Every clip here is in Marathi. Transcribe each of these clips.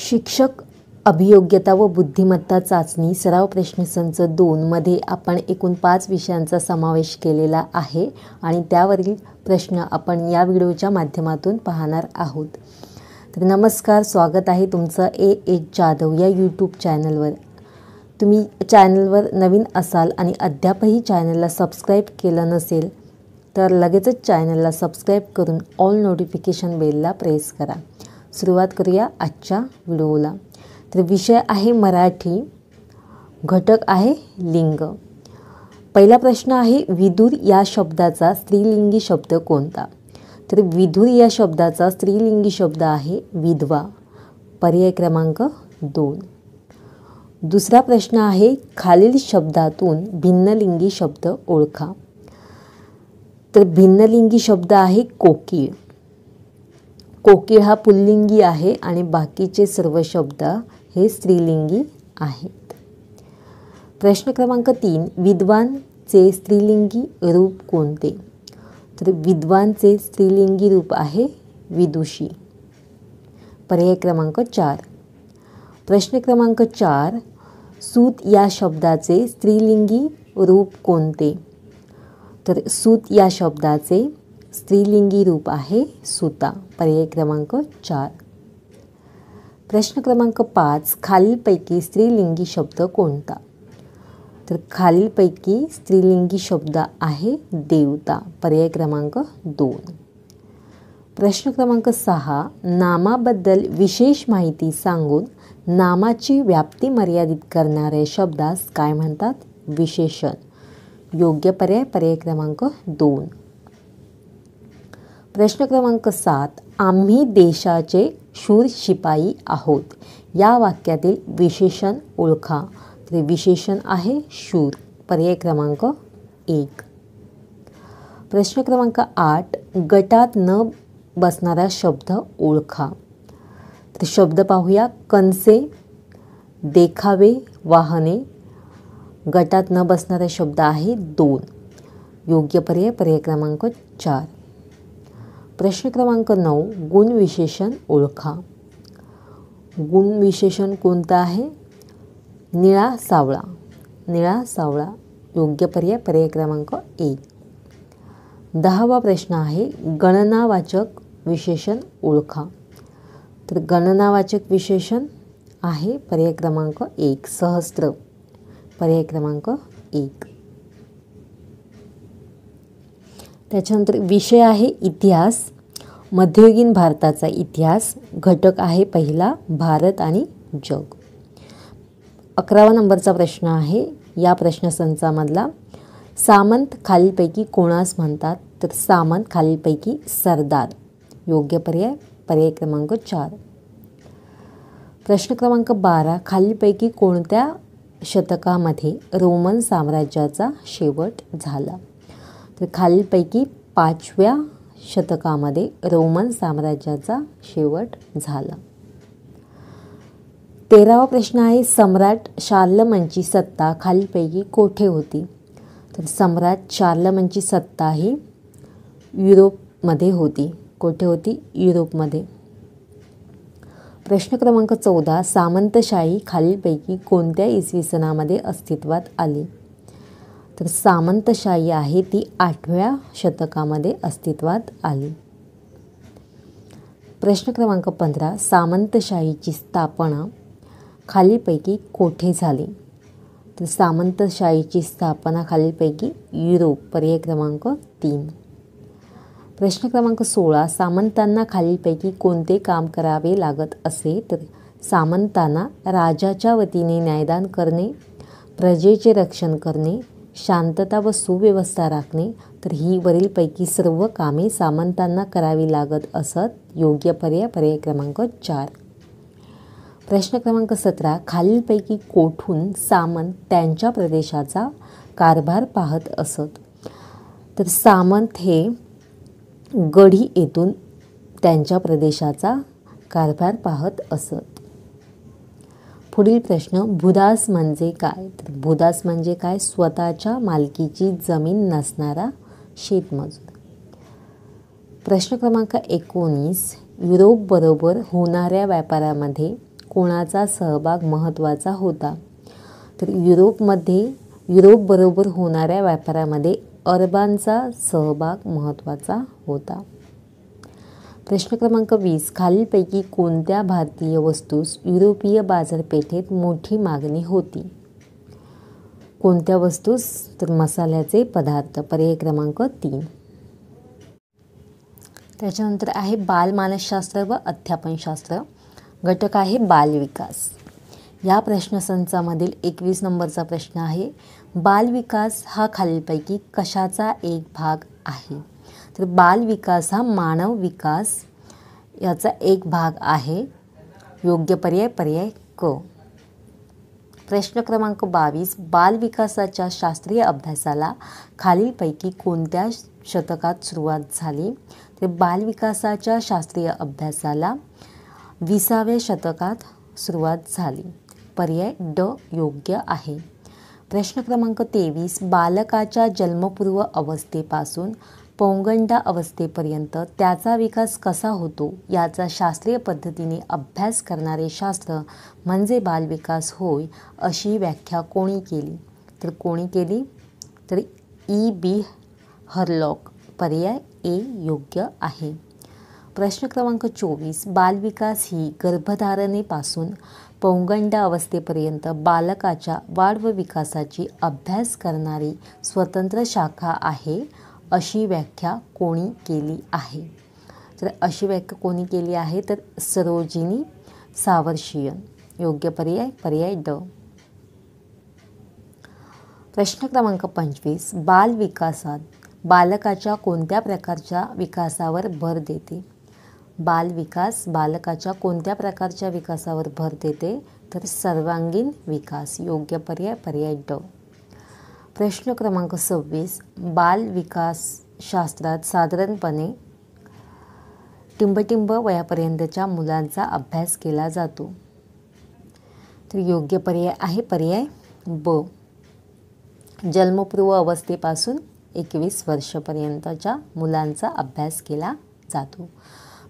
शिक्षक अभियोग्यता व बुद्धिमत्ता चाचणी सराव प्रश्नसंच 2 मध्ये आपण एकूण 5 विषयांचा समावेश केलेला आहे आणि त्यावरील प्रश्न आपण या व्हिडिओच्या माध्यमातून पाहणार आहोत। तर नमस्कार, स्वागत आहे तुमचं एच जाधव या यूट्यूब चॅनलवर। तुम्ही चॅनलवर नवीन असाल आणि अद्यापही चॅनलला सबस्क्राइब केलं नसेल तर लगेचच चॅनलला सबस्क्राइब करून ऑल नोटिफिकेशन बेलला प्रेस करा। सुरुवात करूया आजच्या व्हिडिओला। तर विषय आहे मराठी, घटक आहे लिंग। पहिला प्रश्न आहे विदुर या शब्दाचा स्त्रीलिंगी शब्द कोणता? तर विदुर या शब्दाचा स्त्रीलिंगी शब्द आहे विधवा, पर्याय क्रमांक 2। दुसरा प्रश्न आहे खालील शब्दातून भिन्नलिंगी शब्द ओळखा। तर भिन्नलिंगी शब्द आहे कोकिळ। कोकिळ हा पुल्लिंगी आहे आणि बाकीचे सर्व शब्द हे स्त्रीलिंगी आहेत। प्रश्न क्रमांक 3 विद्वानचे स्त्रीलिंगी रूप कोणते? तर विद्वानचे स्त्रीलिंगी रूप आहे विदुषी, पर्याय क्रमांक 4। प्रश्न क्रमांक 4 सूत या शब्दाचे स्त्रीलिंगी रूप कोणते? तर सूत या शब्दाचे स्त्रीलिंगी रूप आहे सुता, पर्याय क्रमांक 4। प्रश्न क्रमांक 5 खालीलपैकी स्त्रीलिंगी शब्द कोणता? तर खालीलपैकी स्त्रीलिंगी शब्द आहे देवता, पर्याय क्रमांक 2। प्रश्न क्रमांक 6 नामाबद्दल विशेष माहिती सांगून नामाची व्याप्ती मर्यादित करणाऱ्या शब्दास काय म्हणतात? विशेषण, योग्य पर्याय पर्याय क्रमांक 2। प्रश्न क्रमांक 7 आम्ही देशाचे शूर शिपाई आहोत या वाक्यातील विशेषण ओळखा। तर विशेषण आहे शूर, पर्याय क्रमांक 1। प्रश्न क्रमांक 8 गटात न बसणारा शब्द ओळखा। तर शब्द पाहूया, कणसे, देखावे, वाहने। गटात न बसणारा शब्द आहे 2, योग्य पर्याय पर्याय क्रमांक 4। प्रश्न क्रमांक 9 गुण विशेषण ओळखा। गुण विशेषण कोणतं आहे? निळा सावळा, निळा सावळा, योग्य पर्याय पर्याय क्रमांक 1। 10वा प्रश्न आहे गणनावाचक विशेषण ओळखा। तर गणनावाचक विशेषण आहे पर्याय क्रमांक 1 सहस्त्र, पर्याय क्रमांक 1। त्याच्यानंतर विषय आहे इतिहास, मध्ययुगीन भारताचा इतिहास। घटक आहे पहिला भारत आणि जग। 11वा नंबरचा प्रश्न आहे या प्रश्नसंचामधला, सामंत खालीलपैकी कोणास म्हणतात? तर सामंत खालीलपैकी सरदार, योग्य पर्याय पर्याय क्रमांक 4। प्रश्न क्रमांक 12 खालीलपैकी कोणत्या शतकामध्ये रोमन साम्राज्याचा शेवट झाला? तर खालीलपैकी 5व्या शतकामध्ये रोमन साम्राज्याचा शेवट झाला। 13वा प्रश्न आहे सम्राट शार्लमनची सत्ता खालीलपैकी कोठे होती? तर सम्राट शार्लमनची सत्ता ही युरोपमध्ये होती। कोठे होती? युरोपमध्ये। प्रश्न क्रमांक 14 सामंतशाही खालीलपैकी कोणत्या इसवी सनामध्ये अस्तित्वात आली? तर सामंतशाही आहे ती 8व्या शतकामध्ये अस्तित्वात आली। प्रश्न क्रमांक 15 सामंतशाहीची स्थापना खालीलपैकी कोठे झाली? तर सामंतशाहीची स्थापना खालीलपैकी युरोप, पर्याय क्रमांक 3। प्रश्न क्रमांक 16 सामंतांना खालीलपैकी कोणते काम करावे लागत असे? तर सामंतांना राजाच्या वतीने न्यायदान करणे, प्रजेचे रक्षण करणे, शांतता व सुव्यवस्था राखणे। तर ही वरीलपैकी सर्व कामे सामंतांना करावी लागत असत, योग्य पर्याय पर्याय क्रमांक 4। प्रश्न क्रमांक 17 खालीलपैकी कोठून सामंत त्यांच्या प्रदेशाचा कारभार पाहत असत? तर सामंत हे गढी येथून त्यांच्या प्रदेशाचा कारभार पाहत असत। पुढील प्रश्न भूदास म्हणजे काय? तर भूदास म्हणजे काय? स्वतःच्या मालकीची जमीन नसणारा शेतमजूर। प्रश्न क्रमांक 19 युरोपबरोबर होणाऱ्या व्यापारामध्ये कोणाचा सहभाग महत्त्वाचा होता? तर युरोपबरोबर होणाऱ्या व्यापारामध्ये अरबांचा सहभाग महत्त्वाचा होता. प्रश्न क्रमांक 20. खालीलपैकी कोणत्या भारतीय वस्तूस युरोपीय बाजारपेठेत मोठी मागणी होती? कोणत्या वस्तूस? तर मसाल्याचे पदार्थ. पर्याय क्रमांक 3. त्याच्यानंतर आहे बालमानसशास्त्र व अध्यापनशास्त्र. घटक आहे बालविकास. या प्रश्नसंचामधील 21 नंबरचा प्रश्न आहे, बालविकास हा खालीलपैकी कशाचा एक भाग आहे? तर बालविकास हा मानव विकास याचा एक भाग आहे. योग्य पर्याय क. प्रश्न क्रमांक 22. बालविकासाच्या शास्त्रीय अभ्यासाला खालीलपैकी कोणत्या शतकात सुरुवात झाली? तर बालविकासाच्या शास्त्रीय अभ्यासाला 20व्या शतकात सुरुवात झाली. पर्याय ड योग्य आहे. प्रश्न क्रमांक 23. बालकाच्या जन्मपूर्व अवस्थेपासून पौगंड अवस्थेपर्यंत त्याचा विकास कसा होतो याचा शास्त्रीय पद्धतीने अभ्यास करणारे शास्त्र म्हणजे बालविकास होय, अशी व्याख्या कोणी केली? तर कोणी केली? तर E.B. हरलॉक. पर्याय ए योग्य आहे. प्रश्न क्रमांक 24. बालविकास ही गर्भधारणेपासून पौगंड अवस्थेपर्यंत बालकाच्या वाढ व विकासाची अभ्यास करणारी स्वतंत्र शाखा आहे, अशी व्याख्या कोणी केली आहे? तर अशी व्याख्या कोणी केली आहे? तर सरोजिनी सावर्शियन. योग्य पर्याय ड. प्रश्न क्रमांक 25. बालविकासात बालकाच्या कोणत्या प्रकारच्या विकासावर भर देते? बालविकास बालकाच्या कोणत्या प्रकारच्या विकासावर भर देते? तर सर्वांगीण विकास. योग्य पर्याय ड. प्रश्न क्रमांक 26. बालविकासशास्त्रात साधारणपणे टिंबटिंब वयापर्यंतच्या मुलांचा अभ्यास केला जातो. तर योग्य पर्याय ब. जन्मपूर्व अवस्थेपासून 21 वर्षापर्यंतच्या मुलांचा अभ्यास केला जातो.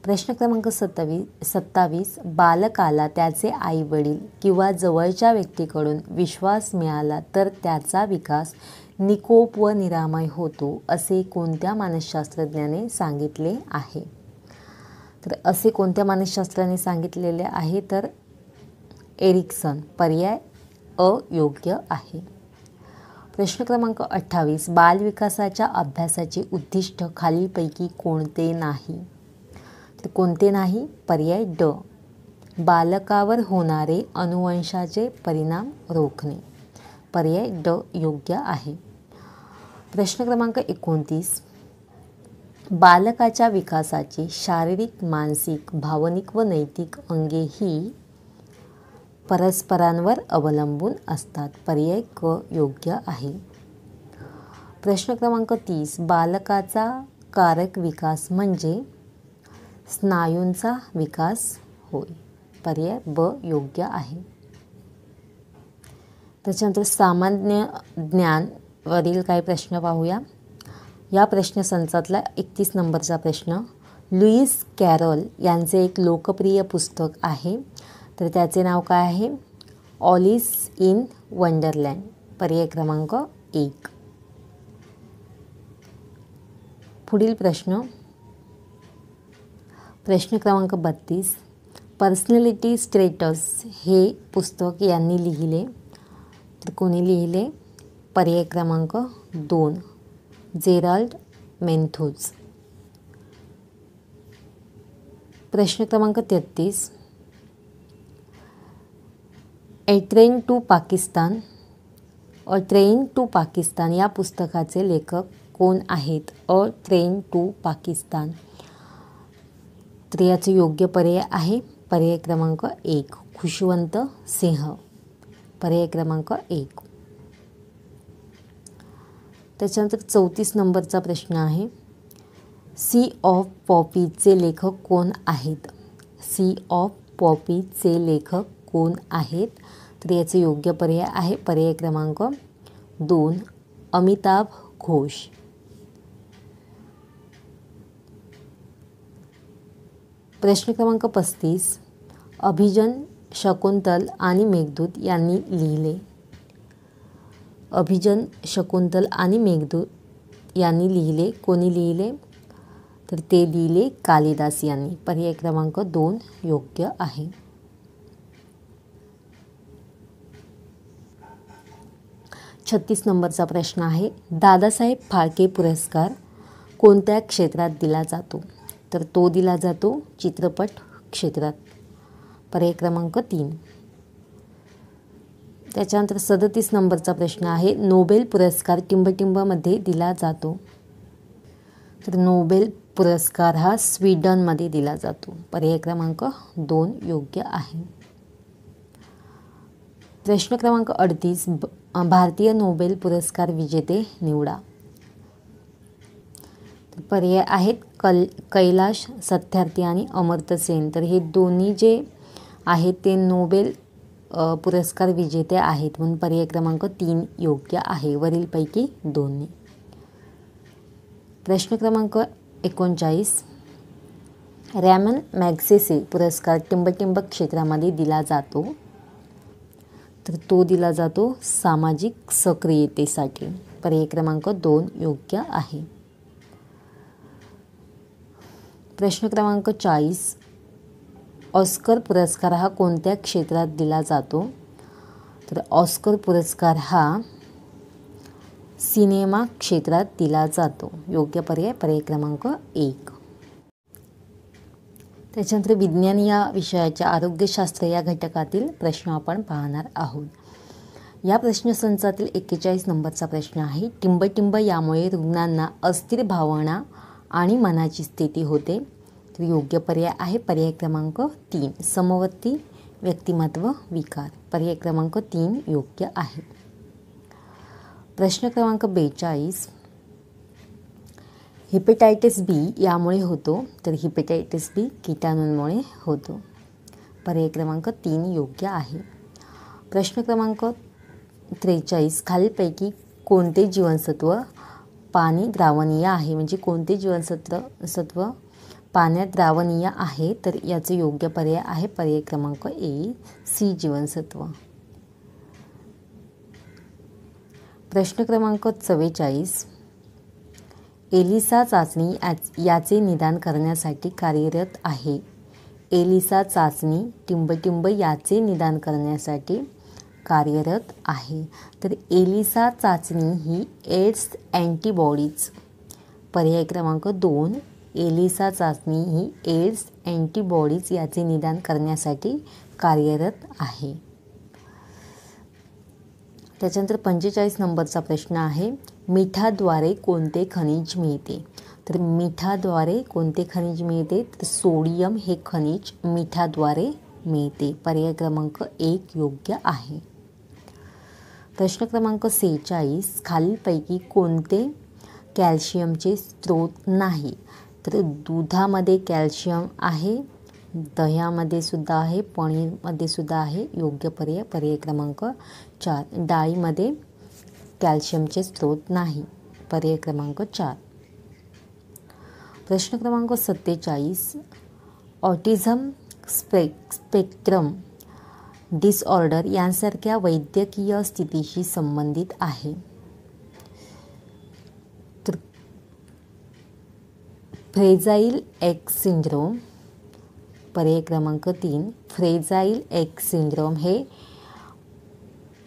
प्रश्न क्रमांक 27. बालकाला त्याचे आईवडील किंवा जवळच्या व्यक्तीकडून विश्वास मिळाला तर त्याचा विकास निकोप व निरामय होतो, असे कोणत्या मानसशास्त्रज्ञाने सांगितले आहे? तर असे कोणत्या मानसशास्त्राने सांगितलेले आहे? तर एरिक्सन. पर्याय अ योग्य आहे. प्रश्न क्रमांक 28. बालविकासाच्या अभ्यासाचे उद्दिष्ट खालीलपैकी कोणते नाही? तर कोणते नाही? पर्याय ड. बालकावर होणारे अनुवंशाचे परिणाम रोखणे. पर्याय ड योग्य आहे. प्रश्न क्रमांक 29. बालकाच्या विकासाची शारीरिक, मानसिक, भावनिक व नैतिक अंगे ही परस्परांवर अवलंबून असतात. पर्याय क योग्य आहे. प्रश्न क्रमांक 30. बालकाचा कारक विकास म्हणजे स्नायूंचा विकास होय. पर्याय ब योग्य आहे. त्याच्यानंतर सामान्य ज्ञानवरील काही प्रश्न पाहूया. या प्रश्नसंचातला 31 नंबरचा प्रश्न, लुईस कॅरॉल यांचे एक लोकप्रिय पुस्तक आहे, तर त्याचे नाव काय आहे? ऑलिस इन वंडरलँड. पर्याय क्रमांक 1. पुढील प्रश्न क्रमांक 32. पर्सनॅलिटी स्टेटस हे पुस्तक यांनी लिहिले, तर कोणी लिहिले? पर्याय क्रमांक 2. जेराल्ड मेन्थोज. प्रश्न क्रमांक 33. ए ट्रेन टू पाकिस्तान या पुस्तकाचे लेखक कोण आहेत? A train to Pakistan. तर याचे योग्य पर्याय आहे पर्याय क्रमांक 1. खुशवंत सिंह. पर्याय क्रमांक 1. त्याच्यानंतर 34 नंबरचा प्रश्न आहे, सी ऑफ पॉपीचे लेखक कोण आहेत? सी ऑफ पॉपीचे लेखक कोण आहेत? तर याचे योग्य पर्याय आहे पर्याय क्रमांक 2. अमिताभ घोष. प्रश्न क्रमांक 35. अभिजन शकुंतल आणि मेघदूत यांनी लिहिले? अभिजन, शकुंतल आणि मेघदूत यांनी लिहिले. कोणी लिहिले? तर ते लिहिले कालिदास यांनी. पर्याय क्रमांक 2 योग्य आहे. छत्तीस नंबरचा प्रश्न आहे, दादासाहेब फाळके पुरस्कार कोणत्या क्षेत्रात दिला जातो? तर तो दिला जातो चित्रपट क्षेत्रात. पर्याय क्रमांक 3. त्याच्यानंतर 37 नंबरचा प्रश्न आहे, नोबेल पुरस्कार टिंबटिंबमध्ये दिला जातो? तर नोबेल पुरस्कार हा स्वीडनमध्ये दिला जातो. पर्याय क्रमांक 2 योग्य आहे. प्रश्न क्रमांक 38, भारतीय नोबेल पुरस्कार विजेते निवडा. तर पर्याय आहेत कैलाश सत्यार्थी आणि अमर्त्य सेन. तर हे दोन्ही जे आहेत ते नोबेल पुरस्कार विजेते आहेत, म्हणून पर्याय क्रमांक 3 योग्य आहे वरीलपैकी दोन्ही. प्रश्न क्रमांक 39, रॅमन मॅगसेसे पुरस्कार टिंबटिंब क्षेत्रामध्ये दिला जातो? तर तो दिला जातो सामाजिक सक्रियतेसाठी. पर्याय क्रमांक 2 योग्य आहे. प्रश्न क्रमांक 40, ऑस्कर पुरस्कार हा कोणत्या क्षेत्रात दिला जातो? तर ऑस्कर पुरस्कार हा सिनेमा क्षेत्रात दिला जातो. योग्य पर्याय पर्याय क्रमांक 1. त्याच्यानंतर विज्ञान या विषयाच्या आरोग्यशास्त्र या घटकातील प्रश्न आपण पाहणार आहोत. या प्रश्नसंचातील 41 नंबरचा प्रश्न आहे, टिंबटिंब यामुळे रुग्णांना अस्थिर भावना आणि मनाची स्थिती होते? तर योग्य पर्याय आहे पर्याय क्रमांक 3, समवर्ती व्यक्तिमत्व विकार. पर्याय क्रमांक 3 योग्य आहे. प्रश्न क्रमांक 42, हेपेटायटिस बी यामुळे होतो? तर हेपेटायटिस बी किटाणूंमुळे होतो. पर्याय क्रमांक 3 योग्य आहे. प्रश्न क्रमांक 43, खालीलपैकी कोणते जीवनसत्व पाणी द्रावणीय आहे? म्हणजे कोणते जीवनसत्व पाण्यात द्रावणीय आहे? तर याचे योग्य पर्याय आहे पर्याय क्रमांक ए, सी जीवनसत्व. प्रश्न क्रमांक 44, एलिसा चाचणी याचे निदान करण्यासाठी कार्यरत आहे? एलिसा चाचणी टिंबटिंब याचे निदान करण्यासाठी कार्यरत आहे. तर एलिसा चाचणी ही एड्स अँटीबॉडीज. पर्याय क्रमांक 2, एलिसा चाचणी ही एड्स अँटीबॉडीज याचे निदान करण्यासाठी कार्यरत आहे. त्याच्यानंतर 45 नंबरचा प्रश्न आहे, मिठाद्वारे कोणते खनिज मिळते? तर मिठाद्वारे कोणते खनिज मिळते? तर सोडियम हे खनिज मिठाद्वारे मिळते. पर्याय क्रमांक 1 योग्य आहे. प्रश्न क्रमांक 46, खालीलपैकी कोणते कॅल्शियमचे स्रोत नाही? तर दुधामध्ये कॅल्शियम आहे, दह्यामध्ये सुद्धा आहे, पनीरमध्ये सुद्धा आहे. योग्य पर्याय पर्याय क्रमांक 4, डाळीमध्ये कॅल्शियमचे स्रोत नाही. पर्याय क्रमांक 4. प्रश्न क्रमांक 47, ऑटिझम स्पेक्ट्रम डिसऑर्डर यांसारख्या वैद्यकीय स्थितीशी संबंधित आहे? तर फ्रेजाईल एक्स सिंड्रोम. पर्याय क्रमांक 3, फ्रेजाईल एक्स सिंड्रोम हे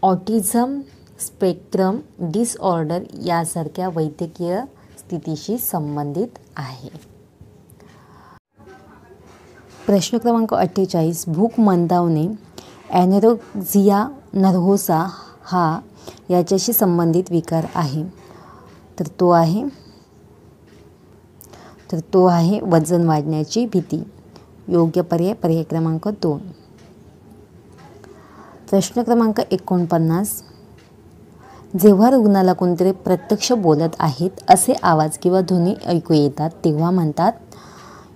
ऑटिझम स्पेक्ट्रम डिसऑर्डर यासारख्या वैद्यकीय स्थितीशी संबंधित आहे. प्रश्न क्रमांक 48, भूक मंदावणे ॲनोरेक्सिया नर्व्होसा हा याच्याशी संबंधित विकार आहे? तर तो आहे वजन वाढण्याची भीती. योग्य पर्याय पर्याय क्रमांक 2. प्रश्न क्रमांक 49, जेव्हा रुग्णाला कोणतरी प्रत्यक्ष बोलत आहेत असे आवाज किंवा ध्वनी ऐकू येतात तेव्हा म्हणतात?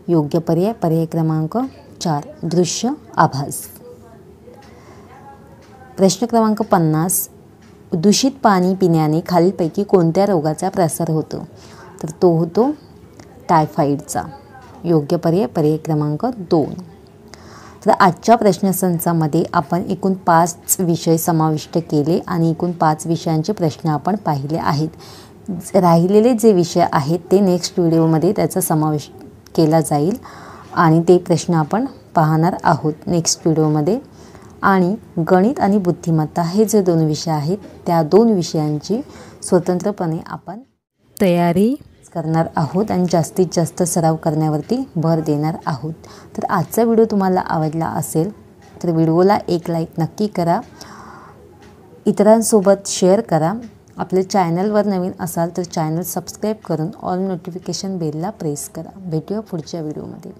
योग्य पर्याय पर्याय क्रमांक 4, दृश्य आभास. प्रश्न क्रमांक 50, दूषित पाणी पिण्याने खालीलपैकी कोणत्या रोगाचा प्रसार होतो? तर तो होतो टायफॉईडचा. योग्य पर्याय पर्याय क्रमांक 2. तर आजच्या प्रश्नसंचामध्ये आपण एकूण 5 विषय समाविष्ट केले आणि एकूण 5 विषयांचे प्रश्न आपण पाहिले आहेत। राहिलेले जे विषय आहेत ते नेक्स्ट व्हिडिओमध्ये त्याचा समावेश केला जाईल आणि ते प्रश्न आपण पाहणार आहोत नेक्स्ट व्हिडिओमध्ये। आणि गणित आणि बुद्धिमत्ता हे जे 2 विषय आहेत त्या 2 विषयांची स्वतंत्रपणे आपण तयारी करणार आहोत आणि जास्तीत जास्त सराव करण्यावरती भर देणार आहोत। तर आजचा व्हिडिओ तुम्हाला आवडला असेल तर व्हिडिओला एक लाईक नक्की करा, इतरांसोबत शेअर करा। आपल्या चॅनलवर नवीन असाल तर चॅनल सबस्क्राईब करून ऑल नोटिफिकेशन बेलला प्रेस करा। भेटूया पुढच्या व्हिडिओमध्ये।